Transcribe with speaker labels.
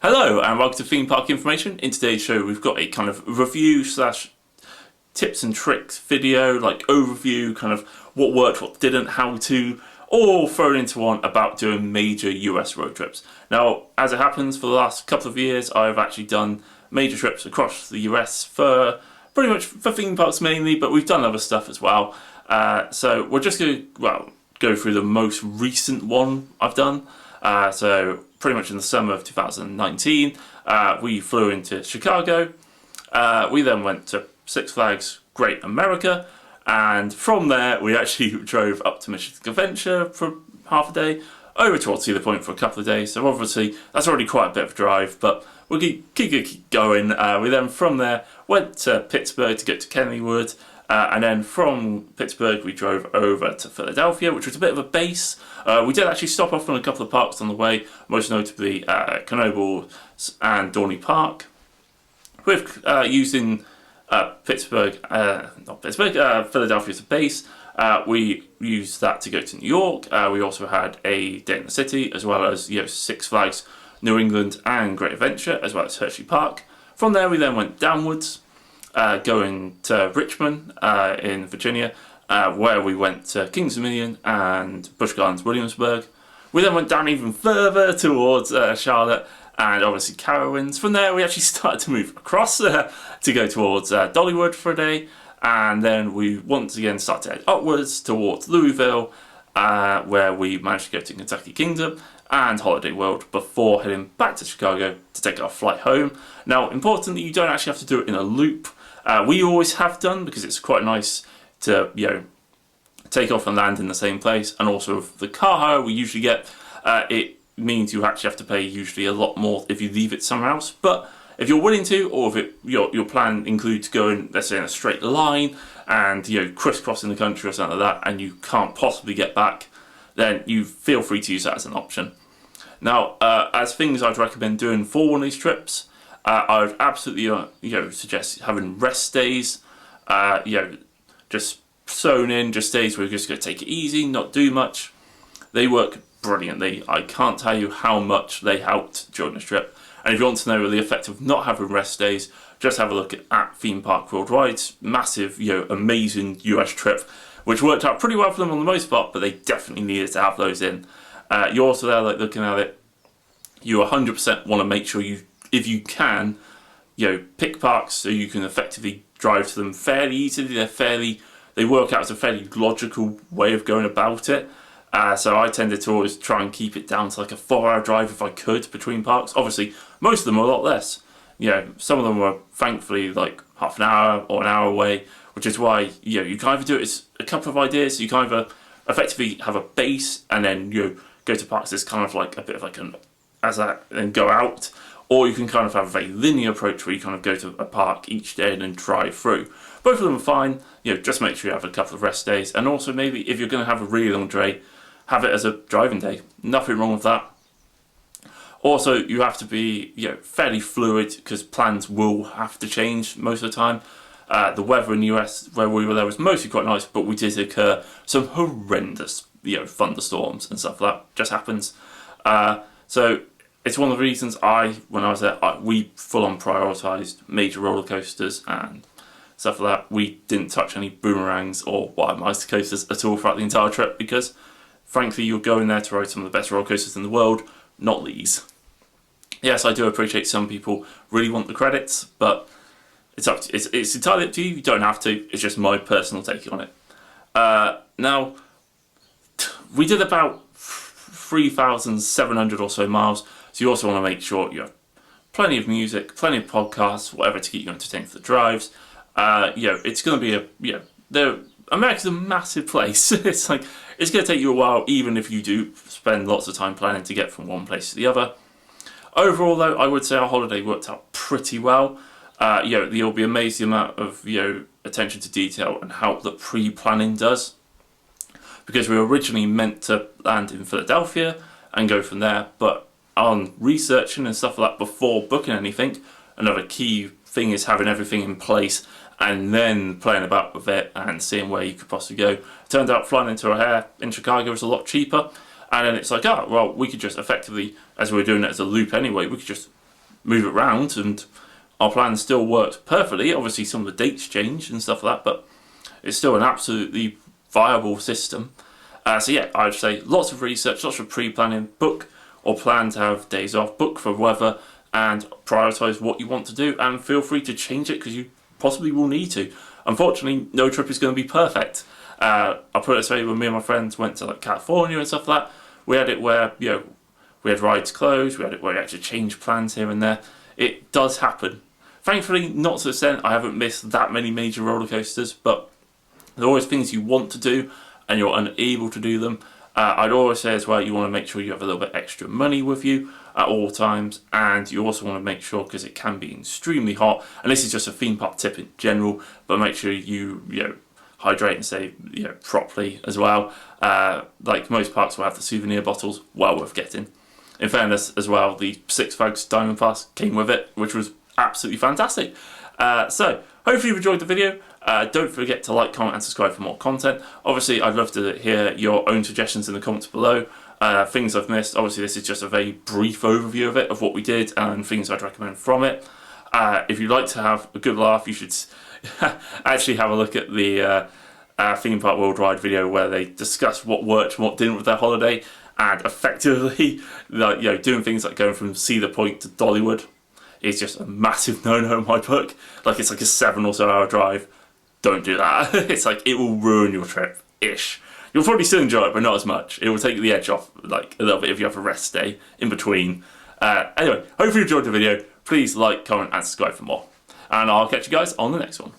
Speaker 1: Hello and welcome to Theme Park Information. In today's show we've got a kind of review slash tips and tricks video, like overview, kind of what worked, what didn't, how to, all thrown into one about doing major US road trips. Now, as it happens, for the last couple of years I've actually done major trips across the US for pretty much for theme parks mainly, but we've done other stuff as well. So we're just going to, go through the most recent one I've done. So pretty much in the summer of 2019, we flew into Chicago. We then went to Six Flags Great America, and from there we actually drove up to Michigan Adventure for half a day, over towards Cedar Point for a couple of days. So obviously that's already quite a bit of a drive, but we'll keep going. We then from there went to Pittsburgh to get to Kennywood. And then from Pittsburgh we drove over to Philadelphia, which was a bit of a base. We did actually stop off on a couple of parks on the way, most notably Knoebel and Dorney Park. With using Philadelphia as a base, we used that to go to New York. We also had a day in the city, as well as Six Flags New England and Great Adventure, as well as Hershey Park. From there we then went downwards, going to Richmond in Virginia, where we went to Kings Dominion and Busch Gardens Williamsburg. We then went down even further towards Charlotte and obviously Carowinds. From there we actually started to move across to go towards Dollywood for a day, and then we once again started to head upwards towards Louisville, where we managed to go to Kentucky Kingdom and Holiday World before heading back to Chicago to take our flight home. Now, importantly, you don't actually have to do it in a loop. We always have done, because it's quite nice to take off and land in the same place, and also with the car hire we usually get, it means you actually have to pay usually a lot more if you leave it somewhere else. But if you're willing to, or if your plan includes going, let's say, in a straight line and crisscrossing the country or something like that, and you can't possibly get back, then you feel free to use that as an option. Now, as things I'd recommend doing for one of these trips, I would absolutely suggest having rest days. Just sewn in, just days where you're just going to take it easy, not do much. They work brilliantly. I can't tell you how much they helped during this trip. And if you want to know the effect of not having rest days, just have a look at Theme Park Worldwide's massive, amazing US trip, which worked out pretty well for them on the most part, but they definitely needed to have those in. You're also there, looking at it, you 100% want to make sure if you can, pick parks so you can effectively drive to them fairly easily. They work out as a fairly logical way of going about it. So I tended to always try and keep it down to like a 4-hour drive if I could between parks. Obviously, most of them were a lot less. Some of them were thankfully like half an hour or an hour away, which is why you can either do it as a couple of ideas. You can either effectively have a base and then go to parks as kind of like a bit of like and go out, or you can kind of have a very linear approach where you kind of go to a park each day and then drive through. Both of them are fine. Just make sure you have a couple of rest days, and also maybe if you're going to have a really long day, have it as a driving day. Nothing wrong with that. Also, you have to be fairly fluid, because plans will have to change most of the time. The weather in the US where we were there was mostly quite nice, but we did incur some horrendous thunderstorms and stuff like that. Just happens. So it's one of the reasons when I was there, we full on prioritised major roller coasters and stuff like that. We didn't touch any boomerangs or wild ice coasters at all throughout the entire trip, because frankly you're going there to ride some of the best roller coasters in the world, not these. Yes, I do appreciate some people really want the credits, but it's entirely up to you. You don't have to. It's just my personal take on it. Now, we did about 3,700 or so miles, so you also want to make sure you have plenty of music, plenty of podcasts, whatever to keep you entertained for the drives. It's going to be America's a massive place. It's going to take you a while, even if you do spend lots of time planning to get from one place to the other. Overall, though, I would say our holiday worked out pretty well. You'll be amazed the amount of attention to detail and help that pre-planning does. Because we were originally meant to land in Philadelphia and go from there, but on researching and stuff like that before booking anything, another key thing is having everything in place and then playing about with it and seeing where you could possibly go. Turned out flying into O'Hare in Chicago was a lot cheaper, and then it's like, we could just effectively, as we were doing it as a loop anyway, we could just move it around, and our plan still works perfectly. Obviously some of the dates change and stuff like that, but it's still an absolutely viable system. So yeah, I'd say lots of research, lots of pre-planning, book or plan to have days off, book for weather, and prioritise what you want to do, and feel free to change it because you possibly will need to. Unfortunately, no trip is going to be perfect. I'll put it this way, when me and my friends went to like California and stuff like that, we had it where, you know, we had rides closed, we had it where we had to change plans here and there. It does happen. Thankfully, not to the extent, I haven't missed that many major roller coasters, but there are always things you want to do and you're unable to do them. I'd always say as well, you want to make sure you have a little bit extra money with you at all times, and you also want to make sure, because it can be extremely hot, and this is just a theme park tip in general, but make sure you hydrate and stay properly as well. Like most parks will have the souvenir bottles, well worth getting. In fairness as well, the Six Flags Diamond Pass came with it, which was absolutely fantastic. So hopefully you've enjoyed the video. Don't forget to like, comment and subscribe for more content. Obviously I'd love to hear your own suggestions in the comments below. Things I've missed. Obviously this is just a very brief overview of it, of what we did and things I'd recommend from it. If you'd like to have a good laugh, you should actually have a look at the Theme Park Worldwide video where they discuss what worked and what didn't with their holiday, and effectively like, doing things like going from Cedar Point to Dollywood is just a massive no-no in my book. Like, it's like a 7 or so hour drive. Don't do that. It's like, it will ruin your trip-ish. You'll probably still enjoy it, but not as much. It will take the edge off like a little bit if you have a rest day in between. Anyway, hopefully you enjoyed the video. Please like, comment and subscribe for more. And I'll catch you guys on the next one.